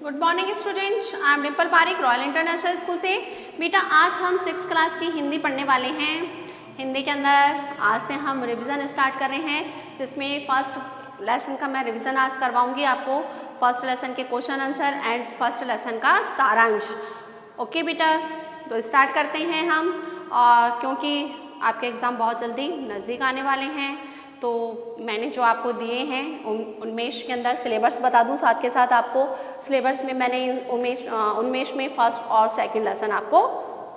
Good morning student, I am Dimple Pareek, royal international school से। बेटा आज हम 6th क्लास की हिंदी पढ़ने वाले हैं। हिंदी के अंदर आज से हम रिवीजन स्टार्ट कर रहे हैं, जिसमें फर्स्ट लेसन का मैं रिवीजन आज करवाऊंगी आपको। फर्स्ट लेसन के question answer and first lesson का सारांश। ओके बेटा, तो स्टार्ट करते हैं हम। और क्योंकि आपके एग्ज़ाम बहुत जल्दी नज़दीक आने वाले हैं, तो मैंने जो आपको दिए हैं उन्मेष के अंदर सिलेबस बता दूं साथ के साथ आपको। सिलेबस में मैंने उन्मेष में फर्स्ट और सेकंड लेसन आपको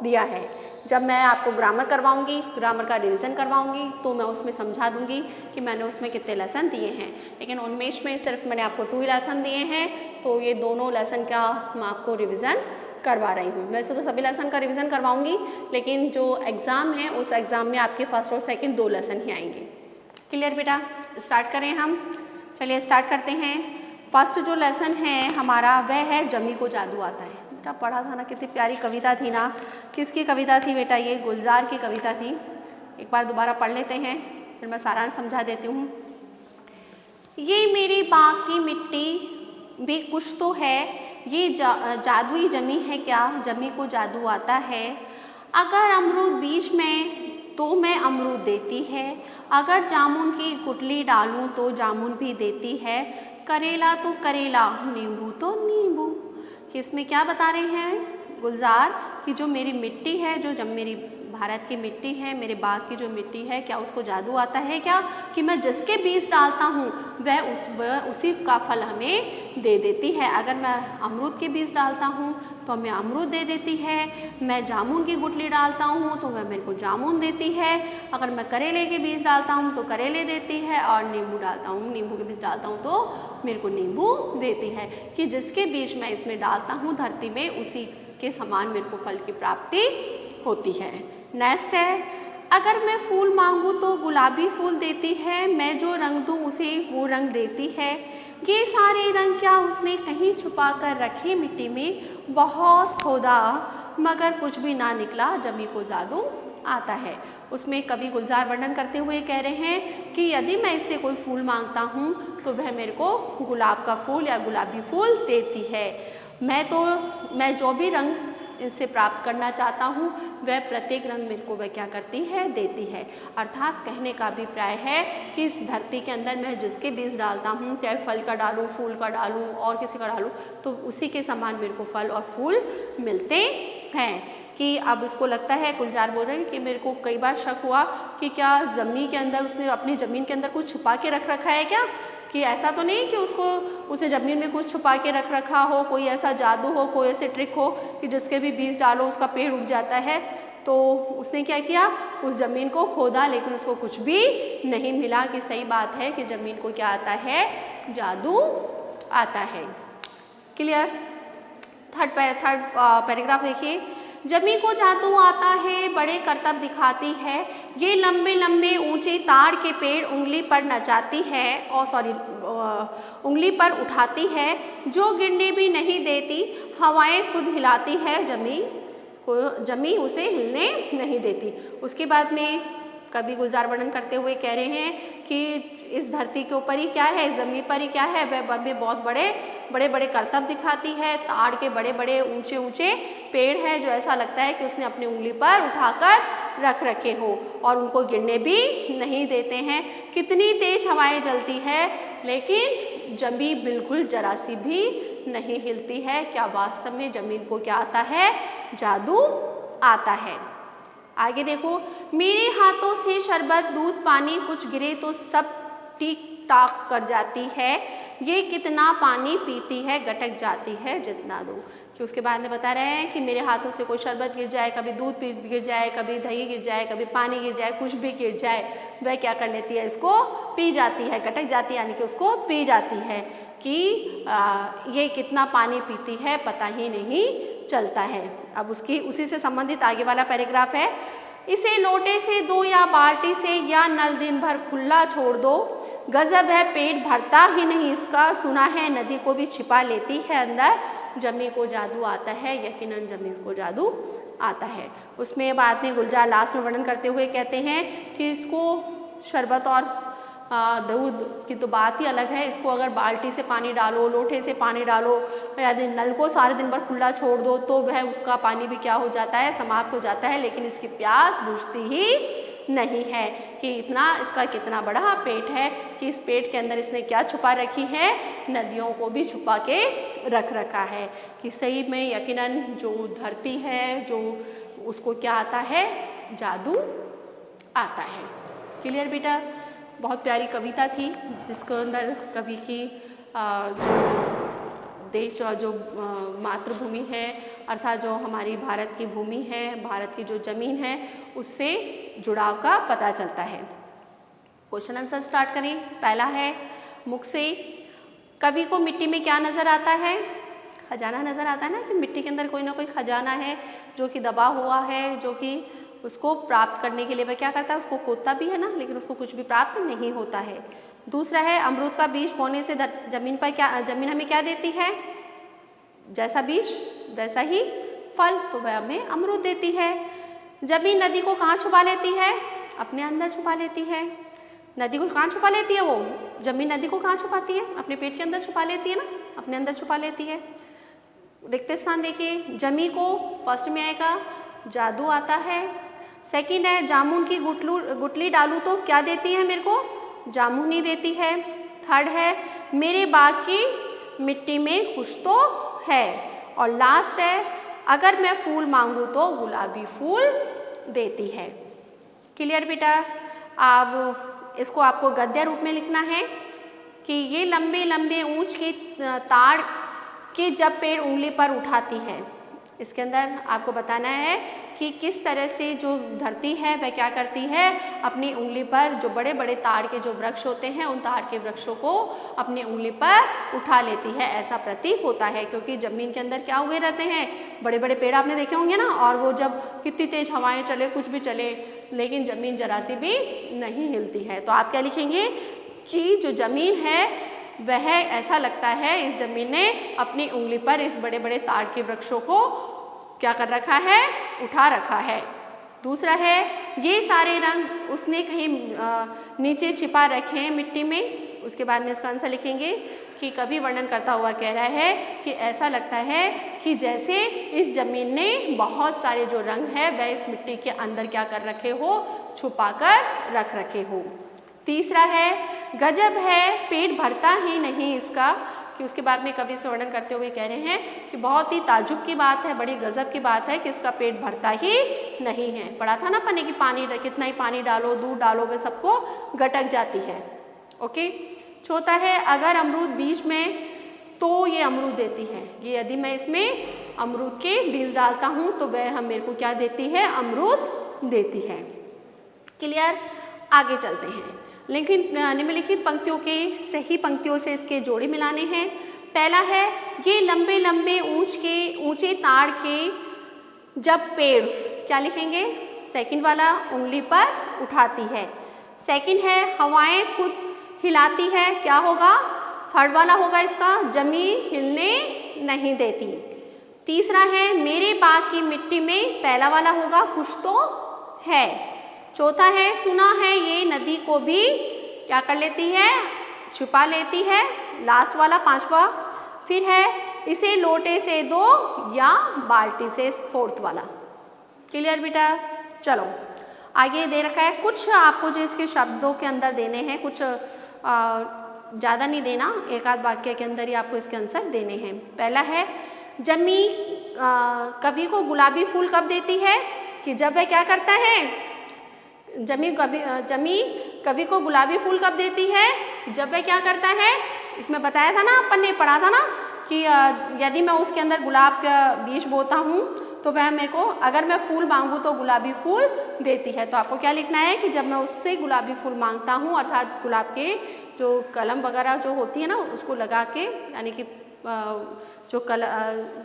दिया है। जब मैं आपको ग्रामर करवाऊंगी, ग्रामर का रिवीजन करवाऊंगी, तो मैं उसमें समझा दूंगी कि मैंने उसमें कितने लेसन दिए हैं। लेकिन उन्मेष में सिर्फ मैंने आपको 2 लेसन दिए हैं, तो ये दोनों लेसन का मैं आपको रिविज़न करवा रही हूँ। वैसे तो सभी लेसन का रिविज़न करवाऊँगी, लेकिन जो एग्ज़ाम है उस एग्ज़ाम में आपके फर्स्ट और सेकेंड 2 लेसन ही आएंगे। क्लियर बेटा, स्टार्ट करें हम। चलिए स्टार्ट करते हैं। फर्स्ट जो लेसन है हमारा वह है जमी को जादू आता है। बेटा पढ़ा था ना, कितनी प्यारी कविता थी ना। किसकी कविता थी बेटा? ये गुलजार की कविता थी। एक बार दोबारा पढ़ लेते हैं, फिर मैं सारांश समझा देती हूँ। ये मेरी बाग की मिट्टी भी कुछ तो है, ये जादुई जमी है क्या, जमी को जादू आता है। अगर अमरूद बीज में तो मैं अमरूद देती है, अगर जामुन की गुठली डालूं तो जामुन भी देती है, करेला तो करेला, नींबू तो नींबू। कि इसमें क्या बता रहे हैं गुलजार कि जो मेरी मिट्टी है, जो जब मेरी भारत की मिट्टी है, मेरे बाग की जो मिट्टी है, क्या उसको जादू आता है क्या, कि मैं जिसके बीज डालता हूँ वह उसी का फल हमें दे देती है। अगर मैं अमरूद के बीज डालता हूँ तो हमें अमरूद दे देती है, मैं जामुन की गुठली डालता हूँ तो वह मेरे को जामुन देती है, अगर मैं करेले के बीज डालता हूँ तो करेले देती है, और नींबू डालता हूँ, नींबू के बीज डालता हूँ तो मेरे को नींबू देती है। कि जिसके बीज मैं इसमें डालता हूँ धरती में, उसी के समान मेरे को फल की प्राप्ति होती है। नेक्स्ट है, अगर मैं फूल मांगूँ तो गुलाबी फूल देती है, मैं जो रंग दूँ उसे वो रंग देती है। ये सारे रंग क्या उसने कहीं छुपा कर रखे मिट्टी में, बहुत खोदा मगर कुछ भी ना निकला, जमी को जादू आता है। उसमें कवि गुलजार वर्णन करते हुए कह रहे हैं कि यदि मैं इससे कोई फूल मांगता हूँ तो वह मेरे को गुलाब का फूल या गुलाबी फूल देती है। मैं जो भी रंग इनसे प्राप्त करना चाहता हूँ वह प्रत्येक रंग मेरे को वह क्या करती है, देती है। अर्थात कहने का अभिप्राय है कि इस धरती के अंदर मैं जिसके बीज डालता हूँ, चाहे फल का डालूँ, फूल का डालूँ और किसी का डालूँ, तो उसी के समान मेरे को फल और फूल मिलते हैं। कि अब उसको लगता है, गुलजार बोल रहे हैं कि मेरे को कई बार शक हुआ कि क्या ज़मीन के अंदर उसने अपनी ज़मीन के अंदर कुछ छुपा के रख रखा है क्या, कि ऐसा तो नहीं कि उसे ज़मीन में कुछ छुपा के रख रखा हो, कोई ऐसा जादू हो, कोई ऐसे ट्रिक हो कि जिसके भी बीज डालो उसका पेड़ उग जाता है। तो उसने क्या किया, उस ज़मीन को खोदा, लेकिन उसको कुछ भी नहीं मिला। कि सही बात है कि ज़मीन को क्या आता है, जादू आता है। क्लियर। थर्ड पैराग्राफ देखिए। जमी को जादू आता है, बड़े करतब दिखाती है, ये लंबे लंबे ऊंचे ताड़ के पेड़ उंगली पर नचाती है, उंगली पर उठाती है, जो गिरने भी नहीं देती, हवाएं खुद हिलाती है, जमी उसे हिलने नहीं देती। उसके बाद में कवि गुलजार वर्णन करते हुए कह रहे हैं कि इस धरती के ऊपर ही क्या है, ज़मीन पर ही क्या है, वह बहुत बड़े बड़े करतब दिखाती है। ताड़ के बड़े बड़े ऊंचे ऊंचे पेड़ हैं जो ऐसा लगता है कि उसने अपनी उंगली पर उठाकर रख रखे हो, और उनको गिरने भी नहीं देते हैं। कितनी तेज हवाएं चलती है, लेकिन जमी बिल्कुल जरा सी भी नहीं हिलती है। क्या वास्तव में जमीन को क्या आता है, जादू आता है। आगे देखो, मेरे हाथों से शरबत दूध पानी कुछ गिरे तो सब टिक टाक कर जाती है, ये कितना पानी पीती है, गटक जाती है जितना दूं। कि उसके बाद में बता रहे हैं कि मेरे हाथों से कोई शरबत गिर जाए, कभी दूध गिर जाए, कभी दही गिर जाए, कभी पानी गिर जाए, कुछ भी गिर जाए, वह क्या कर लेती है, इसको पी जाती है, गटक जाती है, यानी कि उसको पी जाती है। कि ये कितना पानी पीती है पता ही नहीं चलता है। अब उसी से संबंधित आगे वाला पैराग्राफ है। इसे लोटे से दो या बाल्टी से, या नल दिन भर खुला छोड़ दो, गजब है पेट भरता ही नहीं इसका, सुना है नदी को भी छिपा लेती है अंदर, जमी को जादू आता है, यकीनन जमी को जादू आता है। उसमें बाद में गुलजार लास्ट में वर्णन करते हुए कहते हैं कि इसको शरबत और दूध की तो बात ही अलग है। इसको अगर बाल्टी से पानी डालो, लोटे से पानी डालो, यदि नल को सारे दिन भर खुला छोड़ दो तो वह उसका पानी भी क्या हो जाता है, समाप्त हो जाता है। लेकिन इसकी प्यास बुझती ही नहीं है कि इतना इसका कितना बड़ा पेट है कि इस पेट के अंदर इसने क्या छुपा रखी है, नदियों को भी छुपा के रख रखा है। कि सही में यकीनन जो धरती है, जो उसको क्या आता है, जादू आता है। क्लियर बेटा? बहुत प्यारी कविता थी जिसके अंदर कवि की जो देश और जो मातृभूमि है, अर्थात जो हमारी भारत की भूमि है, भारत की जो जमीन है, उससे जुड़ाव का पता चलता है। क्वेश्चन आंसर स्टार्ट करें। पहला है, मुख से कवि को मिट्टी में क्या नज़र आता है? खजाना नज़र आता है ना, कि मिट्टी के अंदर कोई ना कोई खजाना है जो कि दबा हुआ है, जो कि उसको प्राप्त करने के लिए वह क्या करता है, उसको खोदता भी है ना, लेकिन उसको कुछ भी प्राप्त नहीं होता है। दूसरा है, अमरूद का बीज बोने से जमीन हमें क्या देती है? जैसा बीज वैसा ही फल, तो वह हमें अमरूद देती है। जमीन नदी को कहाँ छुपा लेती है? अपने अंदर छुपा लेती है। नदी को कहाँ छुपा लेती है? वो जमीन नदी को कहाँ छुपाती है? अपने पेट के अंदर छुपा लेती है ना, अपने अंदर छुपा लेती है। रिक्त स्थान देखिए, जमी को फर्स्ट में आएगा, जादू आता है। सेकंड है, जामुन की गुठली डालूं तो क्या देती है मेरे को? जामुनी देती है। थर्ड है, मेरे बाग की मिट्टी में कुछ तो है। और लास्ट है, अगर मैं फूल मांगूं तो गुलाबी फूल देती है। क्लियर बेटा? अब इसको आपको गद्य रूप में लिखना है कि ये लंबे लंबे ऊंच के ताड़ के जब पेड़ उंगली पर उठाती है, इसके अंदर आपको बताना है कि किस तरह से जो धरती है वह क्या करती है, अपनी उंगली पर जो बड़े बड़े ताड़ के जो वृक्ष होते हैं, उन ताड़ के वृक्षों को अपनी उंगली पर उठा लेती है। ऐसा प्रतीक होता है, क्योंकि जमीन के अंदर क्या उगे रहते हैं, बड़े बड़े पेड़ आपने देखे होंगे ना, और वो जब कितनी तेज हवाएं चले, कुछ भी चले, लेकिन जमीन जरा सी भी नहीं हिलती है। तो आप क्या लिखेंगे कि जो जमीन है वह ऐसा लगता है, इस जमीन ने अपनी उंगली पर इस बड़े बड़े ताड़ के वृक्षों को क्या कर रखा है, उठा रखा है। दूसरा है, ये सारे रंग उसने कहीं नीचे छिपा रखे हैं मिट्टी में। उसके बाद में इसका आंसर लिखेंगे कि कवि वर्णन करता हुआ कह रहा है कि ऐसा लगता है कि जैसे इस जमीन ने बहुत सारे जो रंग है वह इस मिट्टी के अंदर क्या कर रखे हो, छुपा कर रख रखे हो। तीसरा है, गजब है पेट भरता ही नहीं इसका, कि उसके बाद में कवि से वर्णन करते हुए कह रहे हैं कि बहुत ही ताजुब की बात है, बड़ी गजब की बात है कि इसका पेट भरता ही नहीं है। पढ़ा था ना पन्ने की पानी कितना ही पानी डालो, दूध डालो, वह सबको गटक जाती है। ओके। चौथा है, अगर अमरूद बीज में तो ये अमरूद देती है। ये यदि मैं इसमें अमरूद के बीज डालता हूँ तो वह हम मेरे को क्या देती है, अमरूद देती है। क्लियर? आगे चलते हैं। लेकिन निम्नलिखित पंक्तियों के सही पंक्तियों से इसके जोड़े मिलाने हैं। पहला है, ये लंबे लंबे ऊंचे ताड़ के जब पेड़, क्या लिखेंगे, सेकंड वाला, उंगली पर उठाती है। सेकंड है, हवाएं खुद हिलाती है, क्या होगा, थर्ड वाला होगा इसका, जमीन हिलने नहीं देती। तीसरा है, मेरे बाग की मिट्टी में, पहला वाला होगा, कुछ तो है। चौथा है, सुना है ये नदी को भी क्या कर लेती है, छुपा लेती है, लास्ट वाला पांचवा। फिर है, इसे लोटे से दो या बाल्टी से, फोर्थ वाला। क्लियर बेटा? चलो आगे दे रखा है, कुछ आपको जो इसके शब्दों के अंदर देने हैं, कुछ ज़्यादा नहीं देना, एक आध वाक्य के अंदर ही आपको इसके आंसर देने हैं। पहला है, जमी कवि को गुलाबी फूल कब देती है, कि जब वह क्या करता है, जमी कवि को गुलाबी फूल कब देती है, जब वह क्या करता है, इसमें बताया था ना, अपन ने पढ़ा था ना कि यदि मैं उसके अंदर गुलाब का बीज बोता हूँ तो वह मेरे को, अगर मैं फूल मांगूँ तो गुलाबी फूल देती है। तो आपको क्या लिखना है कि जब मैं उससे गुलाबी फूल मांगता हूँ, अर्थात गुलाब के जो कलम वगैरह जो होती है ना, उसको लगा के, यानी कि जो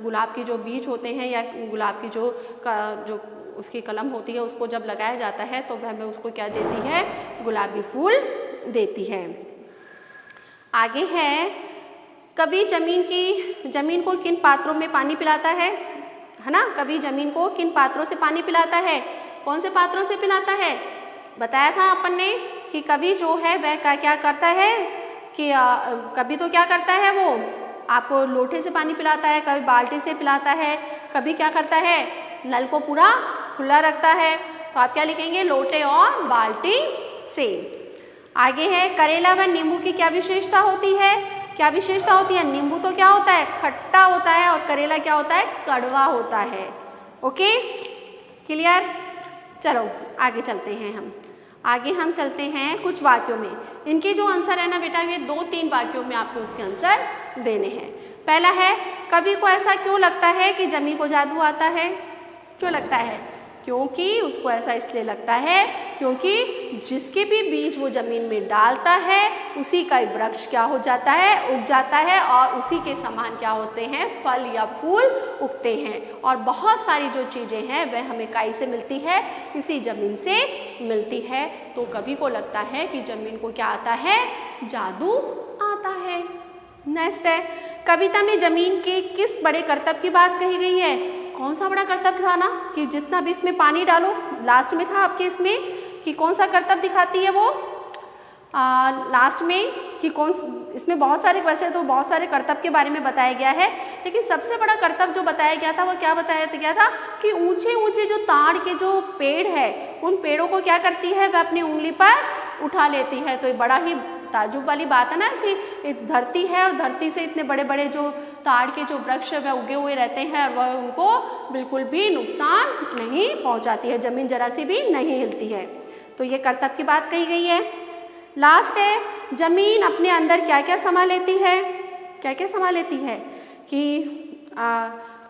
गुलाब की जो बीज होते हैं या गुलाब की जो उसकी कलम होती है, उसको जब लगाया जाता है तो वह हमें उसको क्या देती है, गुलाबी फूल देती है। आगे है, कवि जमीन को किन पात्रों में पानी पिलाता है ना, कवि जमीन को किन पात्रों से पानी पिलाता है, कौन से पात्रों से पिलाता है, बताया था अपन ने कि कभी जो है वह क्या करता है कि कभी तो क्या करता है वो आपको लोटे से पानी पिलाता है, कभी बाल्टी से पिलाता है, कभी क्या करता है नल को पूरा खुला रखता है। तो आप क्या लिखेंगे, लोटे और बाल्टी से। आगे है करेला व नींबू की क्या विशेषता होती है? क्या विशेषता होती है? नींबू तो क्या होता है, खट्टा होता है और करेला क्या होता है, कड़वा होता है। Okay, clear? चलो आगे चलते हैं हम। आगे हम चलते हैं कुछ वाक्यों में। इनके जो आंसर है ना बेटा, ये 2-3 वाक्यों में आपको उसके आंसर देने हैं। पहला है, कवि को ऐसा क्यों लगता है कि जमी को जादू आता है? क्यों लगता है? क्योंकि उसको ऐसा इसलिए लगता है क्योंकि जिसके भी बीज वो जमीन में डालता है उसी का वृक्ष क्या हो जाता है, उग जाता है और उसी के समान क्या होते हैं, फल या फूल उगते हैं। और बहुत सारी जो चीज़ें हैं वह हमें काई से मिलती है, इसी जमीन से मिलती है। तो कवि को लगता है कि जमीन को क्या आता है, जादू आता है। नेक्स्ट है, कविता में जमीन के किस बड़े करतब की बात कही गई है? कौन सा बड़ा करतब था ना कि जितना भी इसमें पानी डालो, लास्ट में था आपके इसमें कि कौन सा करतब दिखाती है वो लास्ट में कि कौन, इसमें बहुत सारे, वैसे तो बहुत सारे करतब के बारे में बताया गया है, लेकिन सबसे बड़ा करतब जो बताया गया था वो क्या बताया गया था कि ऊंचे ऊंचे जो ताड़ के जो पेड़ है उन पेड़ों को क्या करती है, वह अपनी उंगली पर उठा लेती है। तो ये बड़ा ही ताजुब वाली बात है ना कि धरती है और धरती से इतने बड़े बड़े जो ताड़ के जो वृक्ष वह उगे हुए रहते हैं और वह उनको बिल्कुल भी नुकसान नहीं पहुंचाती है, जमीन जरा सी भी नहीं हिलती है। तो ये करतब की बात कही गई है। लास्ट है, जमीन अपने अंदर क्या क्या समा लेती है? क्या क्या समा लेती है कि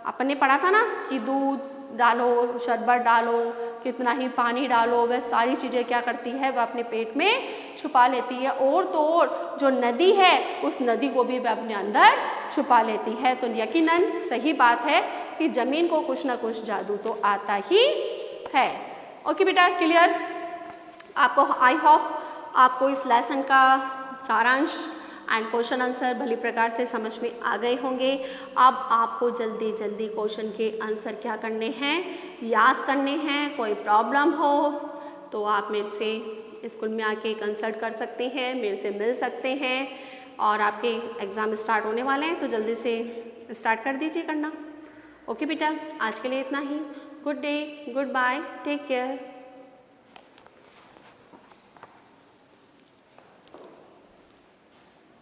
अपन ने पढ़ा था ना कि दूध डालो, शरबत डालो, कितना ही पानी डालो, वह सारी चीज़ें क्या करती है, वह अपने पेट में छुपा लेती है। और तो और जो नदी है उस नदी को भी वह अपने अंदर छुपा लेती है। तो यकीनन सही बात है कि जमीन को कुछ ना कुछ जादू तो आता ही है। ओके बेटा, क्लियर? आपको आई होप आपको इस लेसन का सारांश एंड क्वेश्चन आंसर भली प्रकार से समझ में आ गए होंगे। अब आपको जल्दी जल्दी क्वेश्चन के आंसर क्या करने हैं, याद करने हैं। कोई प्रॉब्लम हो तो आप मेरे से स्कूल में आके कंसल्ट कर सकते हैं, मेरे से मिल सकते हैं। और आपके एग्ज़ाम स्टार्ट होने वाले हैं तो जल्दी से स्टार्ट कर दीजिए करना। ओके बेटा, आज के लिए इतना ही। Good day, good bye, take care.